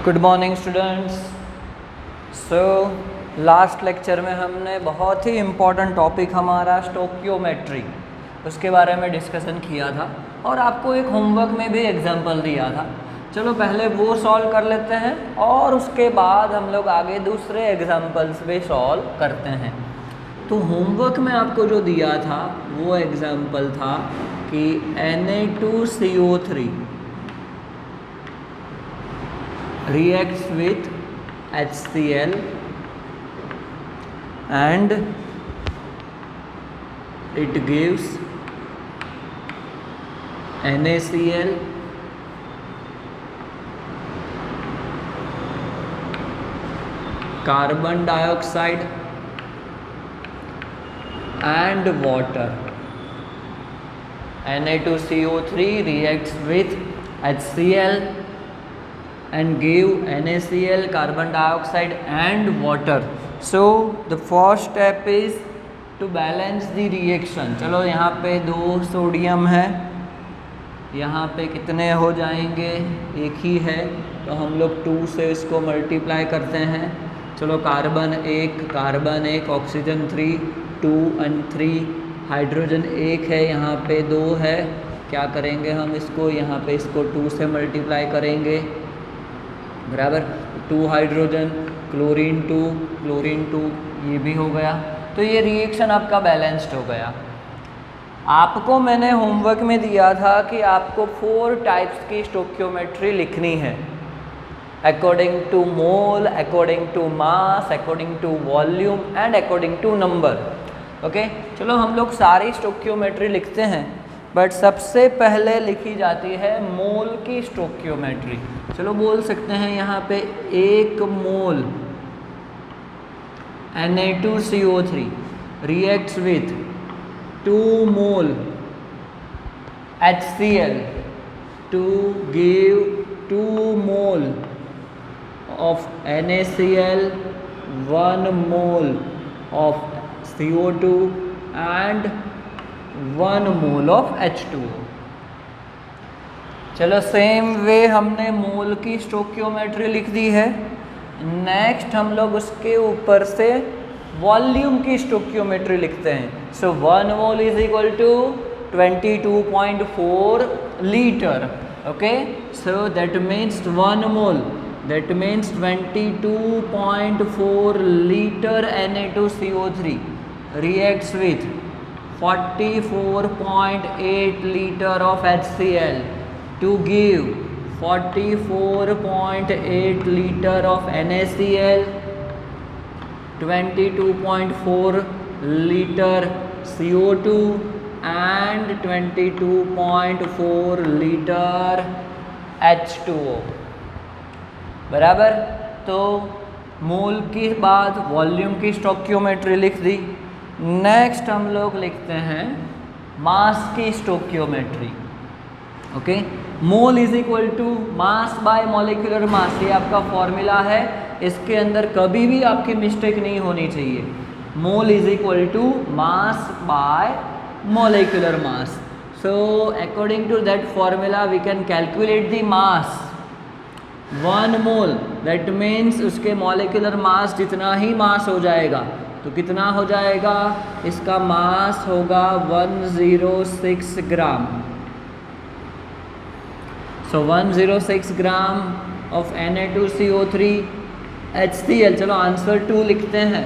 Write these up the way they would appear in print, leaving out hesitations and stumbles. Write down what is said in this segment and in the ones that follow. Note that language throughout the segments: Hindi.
Good morning students. So last lecture में हमने बहुत ही इम्पॉर्टेंट टॉपिक हमारा स्टोकियोमेट्री उसके बारे में डिस्कशन किया था और आपको एक होमवर्क में भी एग्जांपल दिया था। चलो पहले वो सॉल्व कर लेते हैं और उसके बाद हम लोग आगे दूसरे एग्जांपल्स भी सॉल्व करते हैं। तो होमवर्क में आपको जो दिया था वो एग्जांपल था कि Na2CO3 reacts with HCl and it gives NaCl, carbon dioxide and water. Na2CO3 reacts with HCl and give NaCl, carbon dioxide and water. So the first step is to balance the reaction. चलो यहाँ पे 2 सोडियम है, यहाँ पे कितने हो जाएंगे, एक ही है तो हम लोग 2 से इसको मल्टीप्लाई करते हैं। चलो कार्बन 1, ऑक्सीजन 3, 2 and 3, हाइड्रोजन 1 है, यहाँ पे 2 है। क्या करेंगे हम इसको, यहाँ पे इसको 2 से मल्टीप्लाई करेंगे, बराबर 2 हाइड्रोजन, क्लोरीन 2, ये भी हो गया। तो ये रिएक्शन आपका बैलेंस्ड हो गया। आपको मैंने होमवर्क में दिया था कि आपको 4 टाइप्स की स्टोकियोमेट्री लिखनी है, according to mole, according to mass, according to volume and according to number. Okay, चलो हम लोग सारी स्टोकियोमेट्री लिखते हैं, बट सबसे पहले लिखी जाती है मोल की स्टोकियोमेट्री। चलो बोल सकते हैं यहाँ पे 1 मोल Na2CO3 reacts with 2 mole HCl to give 2 mole of NaCl, 1 mole of CO2 and 1 mole of H2O। चलो सेम वे हमने मोल की स्टोकियोमेट्री लिख दी है। नेक्स्ट हम लोग उसके ऊपर से वॉल्यूम की स्टोकियोमेट्री लिखते हैं। So 1 mole is equal to 22.4 litre. Okay, so that means 1 mole, that means 22.4 litre Na2CO3 reacts with 44.8 liter of HCl to give 44.8 liter of NaCl, 22.4 liter CO2 and 22.4 liter H2O। बराबर, तो मोल के बाद वॉल्यूम की स्टोकियोमेट्री लिख दी। नेक्स्ट हम लोग लिखते हैं मास की stoichiometry. Okay, mole is equal to mass by molecular mass, ये आपका फॉर्मूला है, इसके अंदर कभी भी आपकी मिस्टेक नहीं होनी चाहिए। Mole is equal to mass by molecular mass. So according to that formula we can calculate the mass. 1 mole that means उसके मॉलिक्यूलर मास जितना ही मास हो जाएगा, तो कितना हो जाएगा, इसका मास होगा 106 ग्राम। सो 106 ग्राम ऑफ Na2CO3 HCl। चलो आंसर 2 लिखते हैं,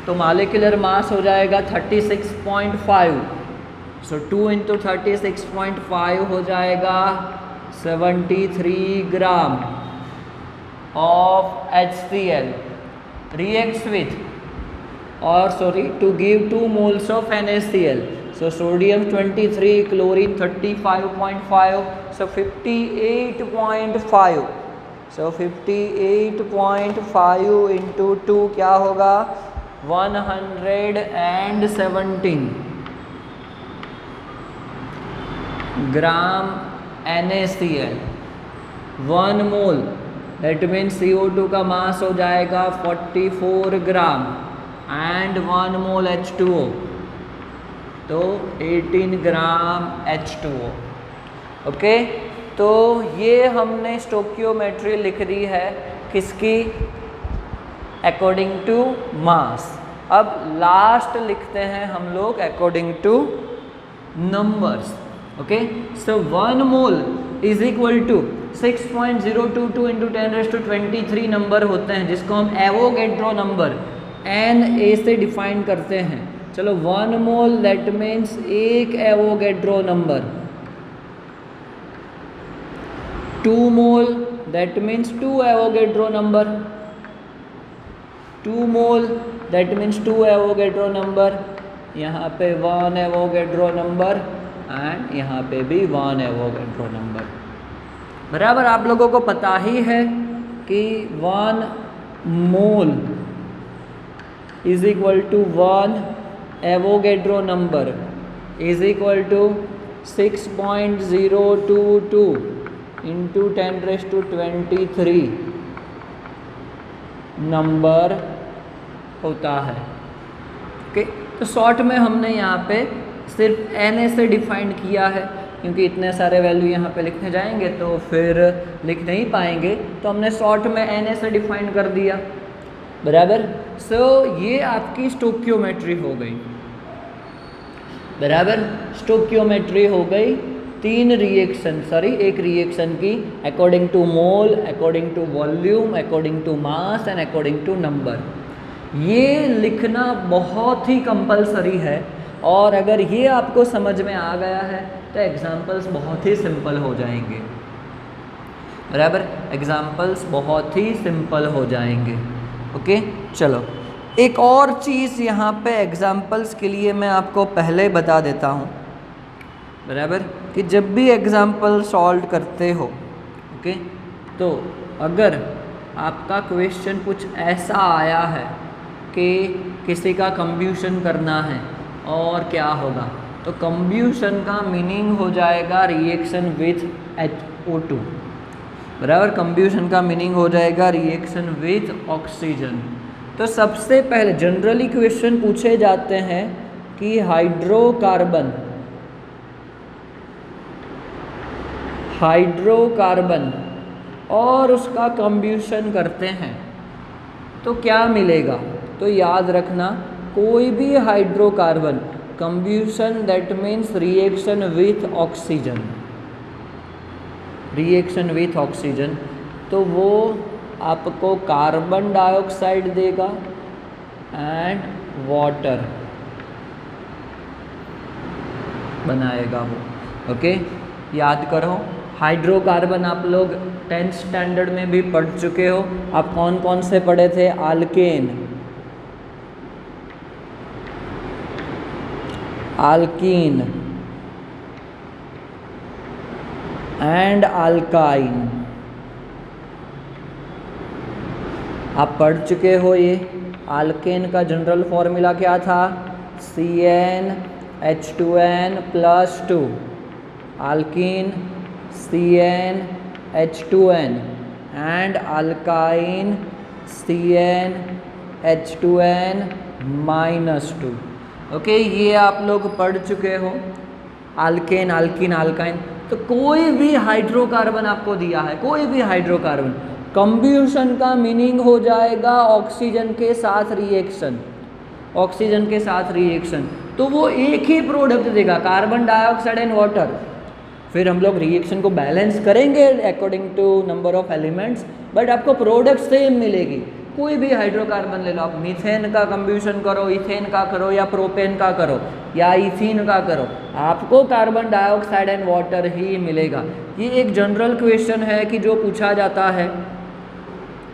तो मॉलिक्यूलर मास हो जाएगा 36.5। सो 2 इंटू 36.5 हो जाएगा 73 gram of HCl reacts with, or sorry, to give 2 moles of NaCl. So sodium 23, chlorine 35.5, so 58.5। so 58.5 into 2 क्या होगा, 117 ग्राम NaCl। 1 mole that means CO2 का मास हो जाएगा 44 ग्राम एंड 1 मोल H2O, तो 18 ग्राम H2O। ओके, तो ये हमने स्टोकियोमेट्री लिख दी है किसकी? According to mass. अब लास्ट लिखते हैं हम लोग according to numbers. Okay, so 1 mole is equal to 6.022 into 10⁻23 number होते हैं, जिसको हम एवोगैड्रो नंबर Na से डिफाइन करते हैं। चलो 1 मोल दैट मीन्स एक Avogadro number, 2 mole that means 2 Avogadro number, 2 mole that means 2 Avogadro number, यहाँ पे 1 एवोगैड्रो नंबर एंड यहाँ पे भी 1 एवोगैड्रो नंबर। बराबर आप लोगों को पता ही है कि 1 mole is equal to 1 Avogadro number is equal to 6.022 into 10⁻23 number होता है। ओके, तो शॉर्ट में हमने यहाँ पे सिर्फ Na से डिफाइन किया है, क्योंकि इतने सारे वैल्यू यहाँ पे लिखने जाएंगे तो फिर लिख नहीं पाएंगे, तो हमने शॉर्ट में Na से डिफाइन कर दिया। बराबर, सो ये आपकी स्टोक्योमेट्री हो गई। बराबर, स्टोक्योमेट्री हो गई एक रिएक्शन की according to mole, according to volume, according to mass and according to number. ये लिखना बहुत ही कंपलसरी है, और अगर ये आपको समझ में आ गया है तो एग्जाम्पल्स बहुत ही सिंपल हो जाएंगे। बराबर, एग्जाम्पल्स बहुत ही सिंपल हो जाएंगे। ओके, चलो एक और चीज़ यहाँ पे एग्जाम्पल्स के लिए मैं आपको पहले बता देता हूँ। बराबर, कि जब भी एग्जाम्पल सॉल्व करते हो, ओके, तो अगर आपका क्वेश्चन कुछ ऐसा आया है कि किसी का कंब्यूशन करना है और क्या होगा, तो कंब्यूशन का मीनिंग हो जाएगा रिएक्शन विथ HO2। बराबर, कंब्यूशन का मीनिंग हो जाएगा रिएक्शन विथ ऑक्सीजन। तो सबसे पहले जनरली क्वेश्चन पूछे जाते हैं कि हाइड्रोकार्बन और उसका कंब्यूशन करते हैं तो क्या मिलेगा। तो याद रखना, कोई भी hydrocarbon combustion that means reaction with oxygen, तो वो आपको कार्बन डाइऑक्साइड देगा एंड वाटर बनाएगा वो। ओके, याद करो, हाइड्रोकार्बन आप लोग 10th स्टैंडर्ड में भी पढ़ चुके हो। आप कौन कौन से पढ़े थे? आल्केन एंड अल्काइन, आप पढ़ चुके हो ये। आल्केन का जनरल फॉर्मूला क्या था? CnH2n+2, आल्कीन CnH2n and alkyne CnH2n-2। Okay, ये आप लोग पढ़ चुके हो। Alkane, alkene, alkyne. तो कोई भी हाइड्रोकार्बन आपको दिया है, कोई भी हाइड्रोकार्बन, कंब्यूशन का मीनिंग हो जाएगा ऑक्सीजन के साथ रिएक्शन, तो वो एक ही प्रोडक्ट देगा, कार्बन डाइऑक्साइड एंड वाटर। फिर हम लोग रिएक्शन को बैलेंस करेंगे according to number of elements, but आपको प्रोडक्ट सेम मिलेगी। कोई भी हाइड्रोकार्बन ले लो, आप मीथेन का कंब्यूशन करो, इथेन का करो, या प्रोपेन का करो, या इथीन का करो, आपको कार्बन डाइऑक्साइड एंड वाटर ही मिलेगा। ये एक जनरल क्वेश्चन है कि जो पूछा जाता है।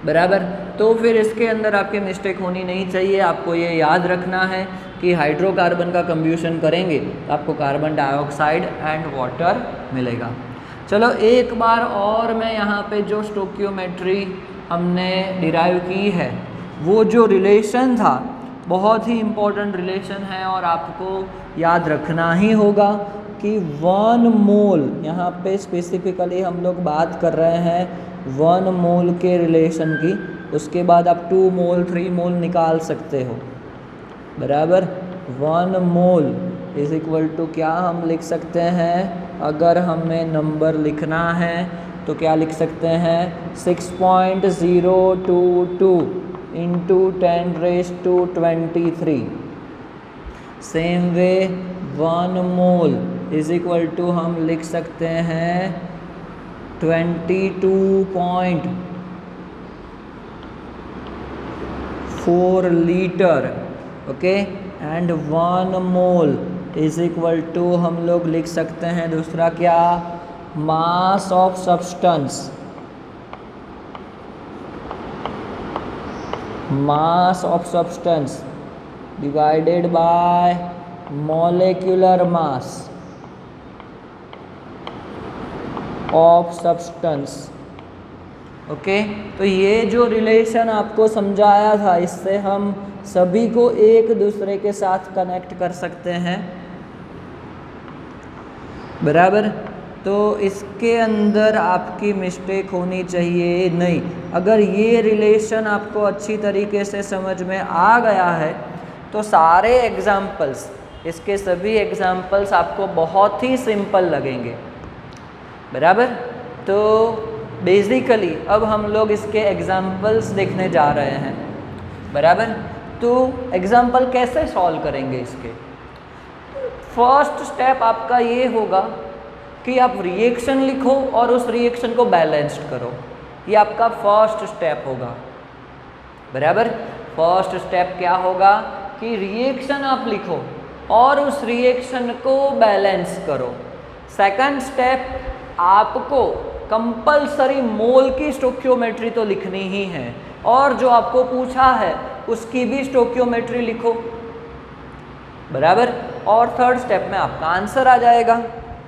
बराबर, तो फिर इसके अंदर आपके मिस्टेक होनी नहीं चाहिए। आपको ये याद रखना है कि हाइड्रोकार्बन का कंब्यूशन करेंगे तो आपको कार्बन डाइऑक्साइड एंड वाटर मिलेगा। चलो एक बार और मैं यहाँ पे जो स्टोक्योमेट्री हमने डिराइव की है, वो जो रिलेशन था बहुत ही इम्पोर्टेंट रिलेशन है और आपको याद रखना ही होगा कि 1 मोल, यहाँ पे स्पेसिफिकली हम लोग बात कर रहे हैं 1 मोल के रिलेशन की। उसके बाद आप 2 मोल 3 मोल निकाल सकते हो। बराबर, 1 मोल इज इक्वल टू क्या हम लिख सकते हैं, अगर हमें नंबर लिखना है तो क्या लिख सकते हैं 6.022 into 10⁻23। Same way 1 mole is equal to हम लिख सकते हैं 22.4 litre. Okay, and 1 mole is equal to हम लोग लिख सकते हैं दूसरा क्या, mass of substance. Mass of substance divided by molecular mass of substance. Okay, तो ये जो रिलेशन आपको समझाया था, इससे हम सभी को एक दूसरे के साथ कनेक्ट कर सकते हैं, बराबर। तो इसके अंदर आपकी मिस्टेक होनी चाहिए नहीं। अगर ये रिलेशन आपको अच्छी तरीके से समझ में आ गया है तो सारे एग्जाम्पल्स, इसके सभी एग्जाम्पल्स आपको बहुत ही सिंपल लगेंगे, बराबर। तो बेसिकली अब हम लोग इसके एग्जाम्पल्स देखने जा रहे हैं, बराबर। तो एग्जाम्पल कैसे सॉल्व करेंगे इसके? फर्स्ट स्टेप आपका ये होगा कि आप रिएक्शन लिखो और उस रिएक्शन को बैलेंस्ड करो। ये आपका फर्स्ट स्टेप होगा, बराबर। फर्स्ट स्टेप क्या होगा कि रिएक्शन आप लिखो और उस रिएक्शन को बैलेंस करो। सेकंड स्टेप, आपको कंपलसरी मोल की स्टोक्योमेट्री तो लिखनी ही है और जो आपको पूछा है उसकी भी स्टोक्योमेट्री लिखो, बराबर। और थर्ड स्टेप में आपका आंसर आ जाएगा।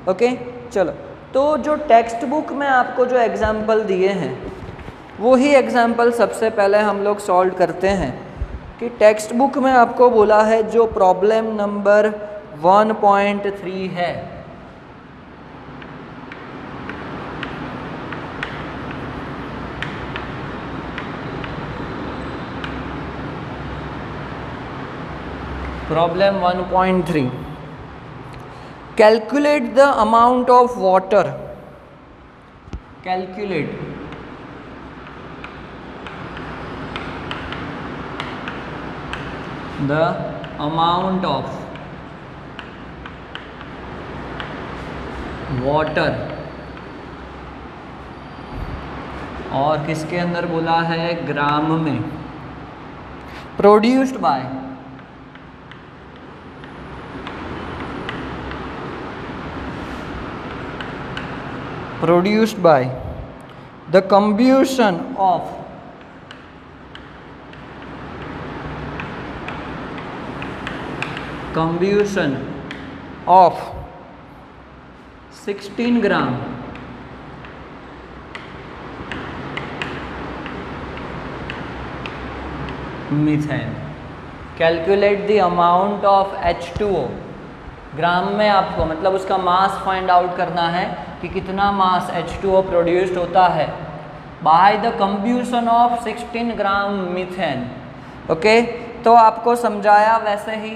ओके, चलो। तो जो टेक्स्ट बुक में आपको जो एग्जाम्पल दिए हैं वही एग्जाम्पल सबसे पहले हम लोग सॉल्व करते हैं। कि टेक्स्ट बुक में आपको बोला है जो प्रॉब्लम नंबर 1.3 है, problem 1.3, calculate the amount of water, calculate the amount of water, और किसके अंदर बोला है, ग्राम में, produced by the combustion of combustion of 16 gram methane. Calculate the amount of H2O, ग्राम में आपको मतलब उसका मास फाइंड आउट करना है कि कितना मास H2O प्रोड्यूस्ड होता है by the combustion of 16 gram methane. Okay, तो आपको समझाया वैसे ही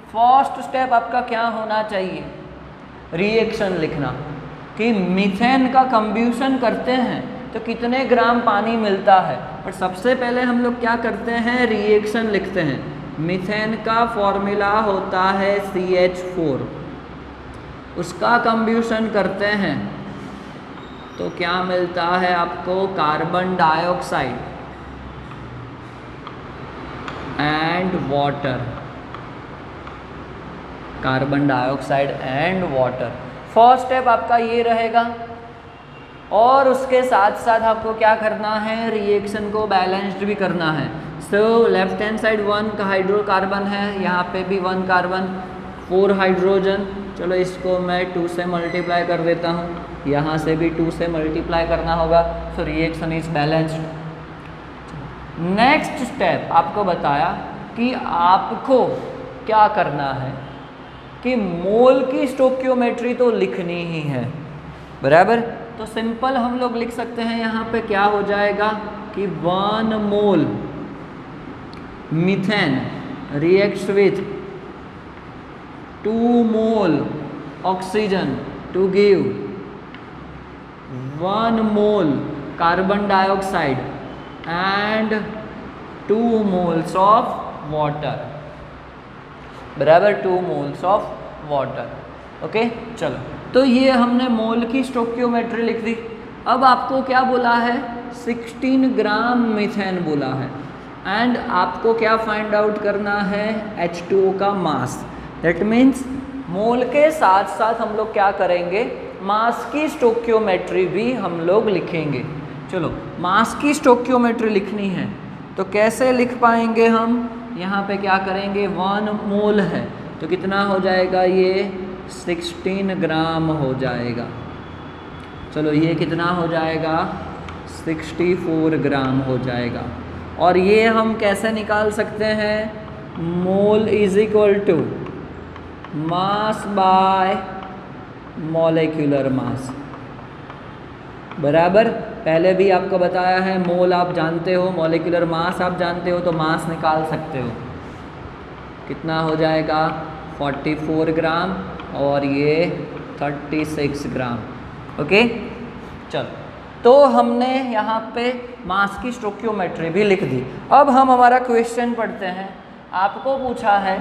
फर्स्ट स्टेप आपका क्या होना चाहिए, रिएक्शन लिखना कि मीथेन का कंब्यूशन करते हैं तो कितने ग्राम पानी मिलता है। और सबसे पहले हम लोग क्या करते हैं, रिएक्शन लिखते हैं। मीथेन का फॉर्मूला होता है CH4, उसका कंब्यूशन करते हैं तो क्या मिलता है आपको, carbon dioxide and water, carbon dioxide and water. First step आपका ये रहेगा और उसके साथ साथ आपको क्या करना है, रिएक्शन को बैलेंस्ड भी करना है। सो लेफ्ट हैंड साइड 1 का हाइड्रोकार्बन है, यहाँ पे भी 1 कार्बन 4 हाइड्रोजन। चलो इसको मैं 2 से मल्टीप्लाई कर देता हूँ, यहाँ से भी 2 से मल्टीप्लाई करना होगा। So reaction is balanced. Next step आपको बताया कि आपको क्या करना है कि मोल की स्टोक्योमेट्री तो लिखनी ही है, बराबर। तो सिंपल हम लोग लिख सकते हैं, यहाँ पे क्या हो जाएगा कि 1 mole methane reacts with 2 mole oxygen to give 1 mole carbon dioxide and 2 moles of water, बराबर 2 मोल्स ऑफ वाटर। ओके चलो, तो ये हमने मोल की स्टोक्योमेट्री लिख दी। अब आपको क्या बोला है, 16 ग्राम मीथेन बोला है एंड आपको क्या फाइंड आउट करना है, H2O का मास। दैट मीन्स मोल के साथ साथ हम लोग क्या करेंगे, मास की स्टोक्योमेट्री भी हम लोग लिखेंगे। चलो मास की स्टोक्योमेट्री लिखनी है तो कैसे लिख पाएंगे हम, यहाँ पे क्या करेंगे, 1 मोल है तो कितना हो जाएगा, ये 16 ग्राम हो जाएगा। चलो ये कितना हो जाएगा, 64 ग्राम हो जाएगा। और ये हम कैसे निकाल सकते हैं, mole is equal to mass by molecular mass, बराबर। पहले भी आपको बताया है, मोल आप जानते हो, मॉलिक्यूलर मास आप जानते हो, तो मास निकाल सकते हो। कितना हो जाएगा, 44 ग्राम और ये 36 ग्राम। ओके चलो, तो हमने यहाँ पे मास की स्टोक्योमेट्री भी लिख दी। अब हम हमारा क्वेश्चन पढ़ते हैं। आपको पूछा है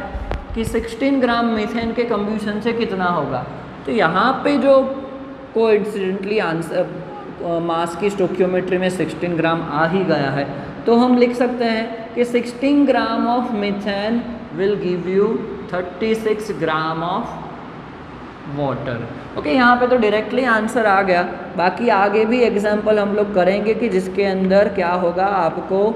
कि 16 ग्राम मीथेन के कंब्यूशन से कितना होगा, तो यहाँ पे जो कोइंसिडेंटली आंसर मास की स्टोक्योमेट्री में 16 ग्राम आ ही गया है, तो हम लिख सकते हैं कि 16 gram of methane will give you 36 gram of water. Okay, यहाँ पे तो डायरेक्टली आंसर आ गया। बाकी आगे भी एग्जाम्पल हम लोग करेंगे कि जिसके अंदर क्या होगा, आपको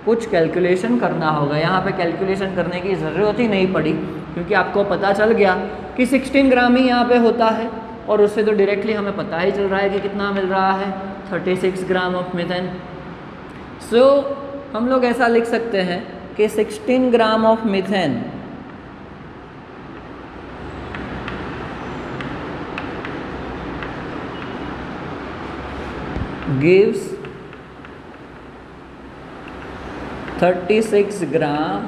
कुछ कैलकुलेशन करना होगा। यहाँ पे कैलकुलेशन करने की ज़रूरत ही नहीं पड़ी क्योंकि आपको पता चल गया कि 16 ग्राम ही यहाँ पे होता है और उससे तो डायरेक्टली हमें पता ही चल रहा है कि कितना मिल रहा है, 36 ग्राम ऑफ मीथेन। सो हम लोग ऐसा लिख सकते हैं कि 16 gram of methane gives 36 gram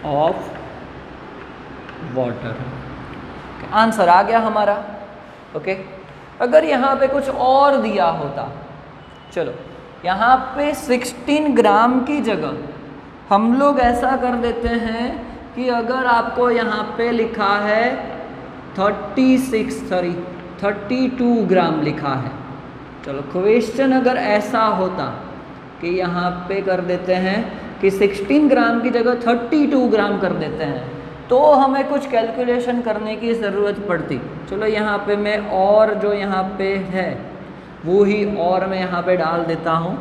of water. Answer आ गया हमारा। ओके, अगर यहाँ पे कुछ और दिया होता, चलो यहाँ पे 16 ग्राम की जगह हम लोग ऐसा कर देते हैं कि अगर आपको यहाँ पे लिखा है 32 ग्राम लिखा है, चलो क्वेश्चन अगर ऐसा होता कि यहाँ पे कर देते हैं कि 16 ग्राम की जगह 32 ग्राम कर देते हैं, तो हमें कुछ कैलकुलेशन करने की ज़रूरत पड़ती। चलो यहाँ पे मैं और जो यहाँ पे है वो ही और मैं यहाँ पे डाल देता हूँ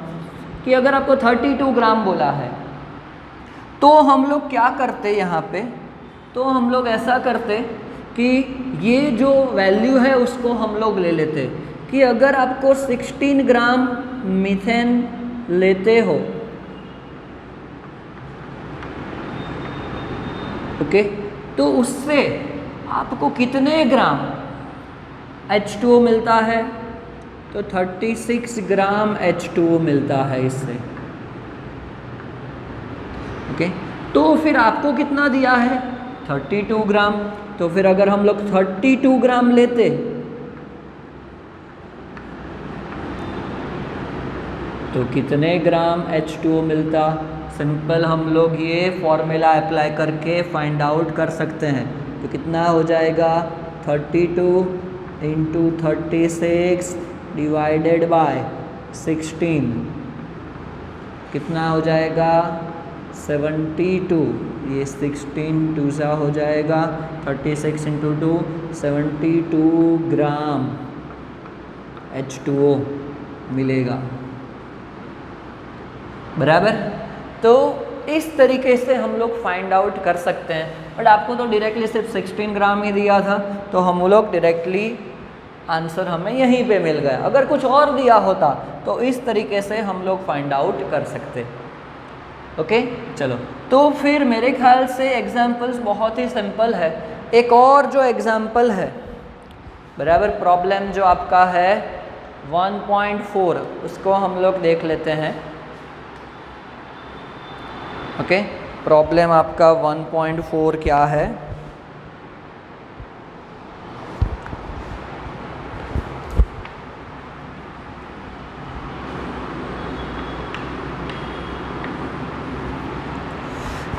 कि अगर आपको 32 ग्राम बोला है तो हम लोग क्या करते यहाँ पे, तो हम लोग ऐसा करते कि ये जो वैल्यू है उसको हम लोग ले लेते कि अगर आपको 16 ग्राम मीथेन लेते हो, ओके, तो उससे आपको कितने ग्राम H2O मिलता है, तो 36 ग्राम H2O मिलता है इससे। ओके, तो फिर आपको कितना दिया है, 32 ग्राम। तो फिर अगर हम लोग 32 ग्राम लेते तो कितने ग्राम H2O मिलता, सिंपल हम लोग ये फॉर्मूला अप्लाई करके फाइंड आउट कर सकते हैं। तो कितना हो जाएगा, 32 इंटू 36 डिवाइडेड बाय 16 कितना हो जाएगा, 72। ये 16 2 सा हो जाएगा, 36 इंटू 2 72 ग्राम H2O मिलेगा, बराबर। तो इस तरीके से हम लोग फाइंड आउट कर सकते हैं। बट आपको तो डायरेक्टली सिर्फ 16 ग्राम ही दिया था, तो हम लोग डायरेक्टली आंसर हमें यहीं पे मिल गया। अगर कुछ और दिया होता तो इस तरीके से हम लोग फाइंड आउट कर सकते। ओके चलो, तो फिर मेरे ख्याल से एग्जाम्पल्स बहुत ही सिंपल है। एक और जो एग्जाम्पल है, बराबर, प्रॉब्लम जो आपका है 1.4 उसको हम लोग देख लेते हैं। ओके, प्रॉब्लम आपका 1.4 क्या है,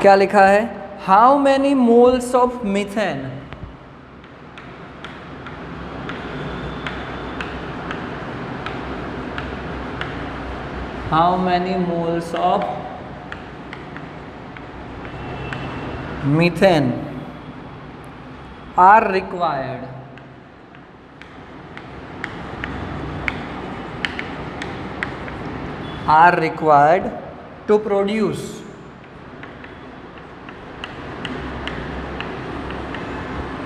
क्या लिखा है? How many moles of methane, how many moles of methane are required, are required to produce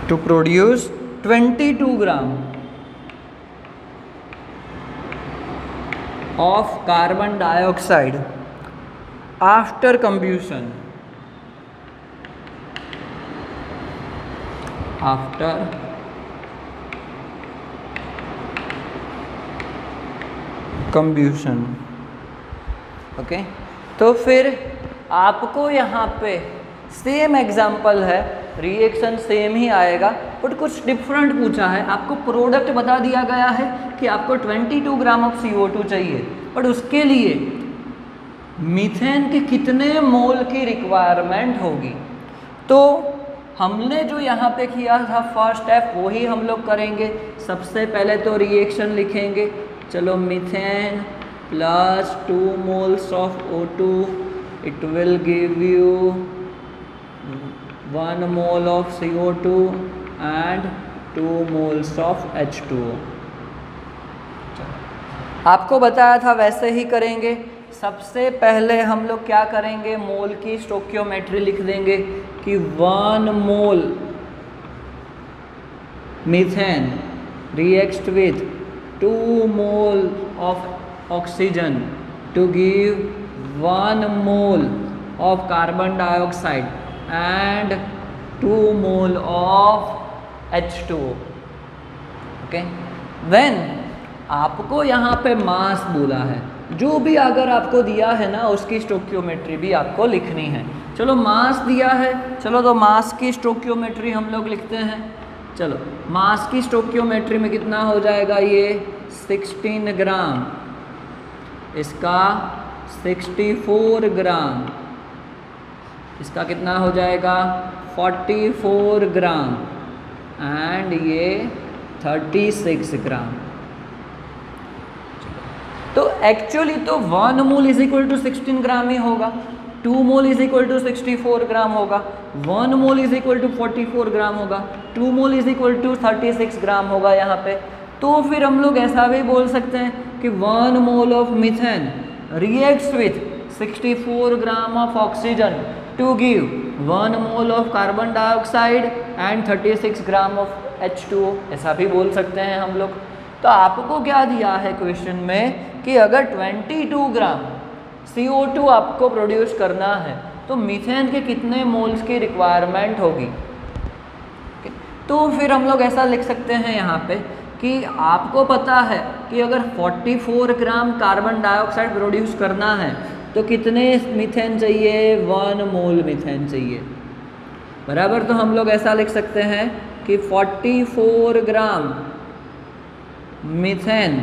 22 gram of carbon dioxide after combustion, after combustion। Okay तो फिर आपको यहाँ पे सेम एग्जाम्पल है, रिएक्शन सेम ही आएगा बट कुछ डिफरेंट पूछा है। आपको प्रोडक्ट बता दिया गया है कि आपको 22 ग्राम ऑफ CO2 चाहिए, बट उसके लिए मीथेन के कितने मोल की रिक्वायरमेंट होगी। तो हमने जो यहाँ पे किया था फर्स्ट स्टेप वही हम लोग करेंगे। सबसे पहले तो रिएक्शन लिखेंगे, चलो methane plus 2 moles of O2, it will give you 1 mole of CO2 and 2 moles of H2O। आपको बताया था वैसे ही करेंगे। सबसे पहले हम लोग क्या करेंगे, मोल की स्टोकियोमेट्री लिख देंगे कि 1 mole methane reacts with 2 mole of oxygen to give 1 mole of carbon dioxide and 2 mole of H2O। Okay then आपको यहाँ पे मास बोला है, जो भी अगर आपको दिया है ना उसकी स्टोकियोमेट्री भी आपको लिखनी है। चलो मास दिया है, चलो तो मास की स्टोकियोमेट्री हम लोग लिखते हैं। चलो मास की स्टोकियोमेट्री में कितना हो जाएगा, ये 16 ग्राम, इसका 64 ग्राम, इसका कितना हो जाएगा 44 ग्राम एंड ये 36 ग्राम। तो एक्चुअली तो 1 मोल इज इक्वल टू 16 ग्राम ही होगा, 2 मोल इज इक्वल टू 64 ग्राम होगा, 1 मोल इज इक्वल टू 44 ग्राम होगा, 2 मोल इज इक्वल टू 36 ग्राम होगा यहाँ पे। तो फिर हम लोग ऐसा भी बोल सकते हैं कि 1 mole of methane reacts with 64 gram of oxygen to give 1 mole of carbon dioxide and 36 gram of H2O, ऐसा भी बोल सकते हैं हम लोग। तो आपको क्या दिया है क्वेश्चन में कि अगर 22 ग्राम CO2 आपको प्रोड्यूस करना है तो मीथेन के कितने मोल्स की रिक्वायरमेंट होगी। तो फिर हम लोग ऐसा लिख सकते हैं यहाँ पे कि आपको पता है कि अगर 44 ग्राम कार्बन डाइऑक्साइड प्रोड्यूस करना है तो कितने मीथेन चाहिए, 1 मोल मीथेन चाहिए, बराबर। तो हम लोग ऐसा लिख सकते हैं कि 44 ग्राम मीथेन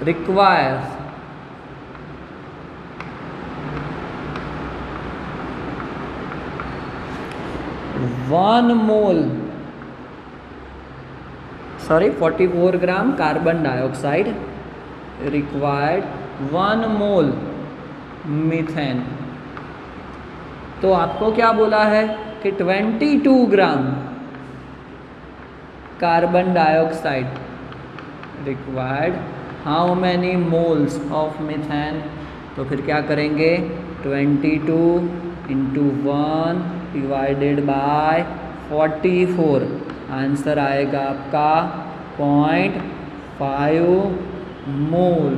requires 1 मोल 44 gram carbon dioxide required 1 mole methane. तो आपको क्या बोला है कि 22 gram carbon dioxide required how many moles of methane. तो फिर क्या करेंगे, 22 इंटू 1 डिवाइडेड बाय 44, आंसर आएगा आपका 0.5 मोल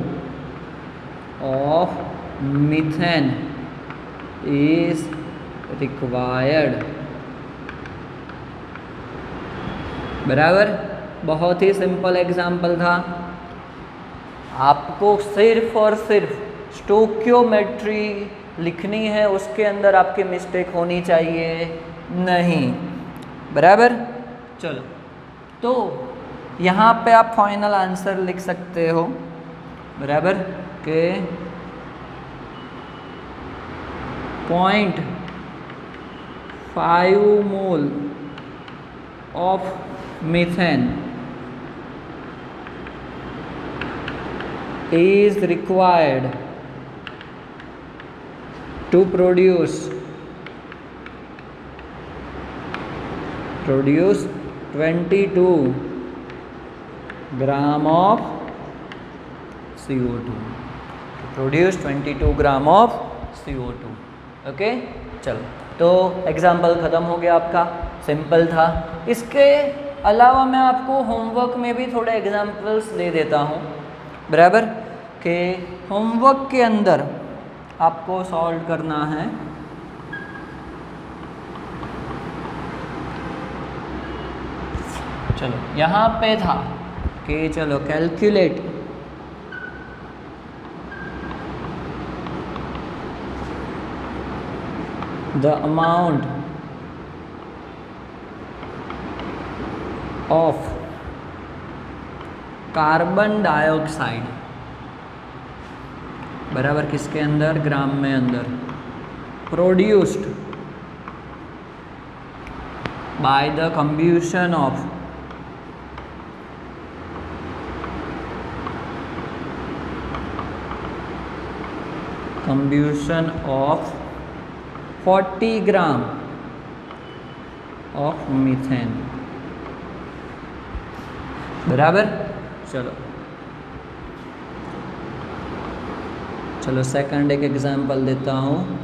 ऑफ मीथेन इज रिक्वायर्ड, बराबर। बहुत ही सिंपल एग्जाम्पल था। आपको सिर्फ और सिर्फ स्टोकियोमेट्री लिखनी है, उसके अंदर आपकी मिस्टेक होनी चाहिए नहीं, बराबर। चलो तो यहाँ पे आप फाइनल आंसर लिख सकते हो, बराबर, कि 0.5 mole of methane is required to produce 22 gram of CO2. Produce 22 gram of CO2. Okay, चलो तो एग्जाम्पल ख़त्म हो गया आपका, सिंपल था. इसके अलावा मैं आपको होमवर्क में भी थोड़े एग्जाम्पल्स दे देता हूँ, बराबर. कि होमवर्क के अंदर आपको सॉल्व करना है चलो यहाँ पे था कि चलो calculate the amount of carbon dioxide, बराबर किसके अंदर, ग्राम में अंदर, produced by the combustion of combustion of 40 gram of methane, बराबर. चलो सेकंड एक एग्जांपल देता हूँ.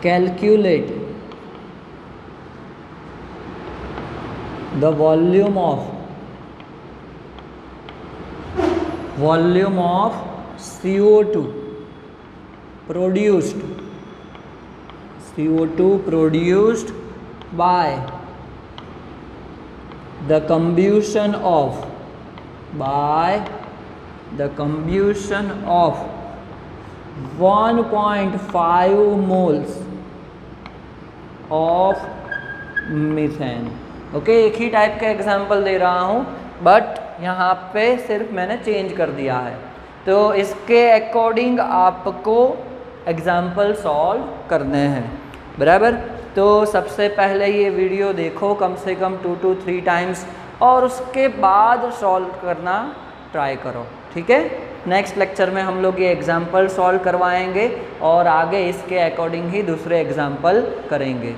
Calculate the volume of CO2 produced by the combustion of 1.5 moles of methane. Okay, एक ही टाइप का एग्जांपल दे रहा हूँ, बट यहाँ पे सिर्फ मैंने चेंज कर दिया है. तो इसके अकॉर्डिंग आपको एग्जाम्पल सॉल्व करने हैं, बराबर. तो सबसे पहले ये वीडियो देखो कम से कम 2 to 3 टाइम्स और उसके बाद सॉल्व करना ट्राई करो, ठीक है. नेक्स्ट लेक्चर में हम लोग ये एग्जाम्पल सॉल्व करवाएंगे और आगे इसके अकॉर्डिंग ही दूसरे एग्जाम्पल करेंगे.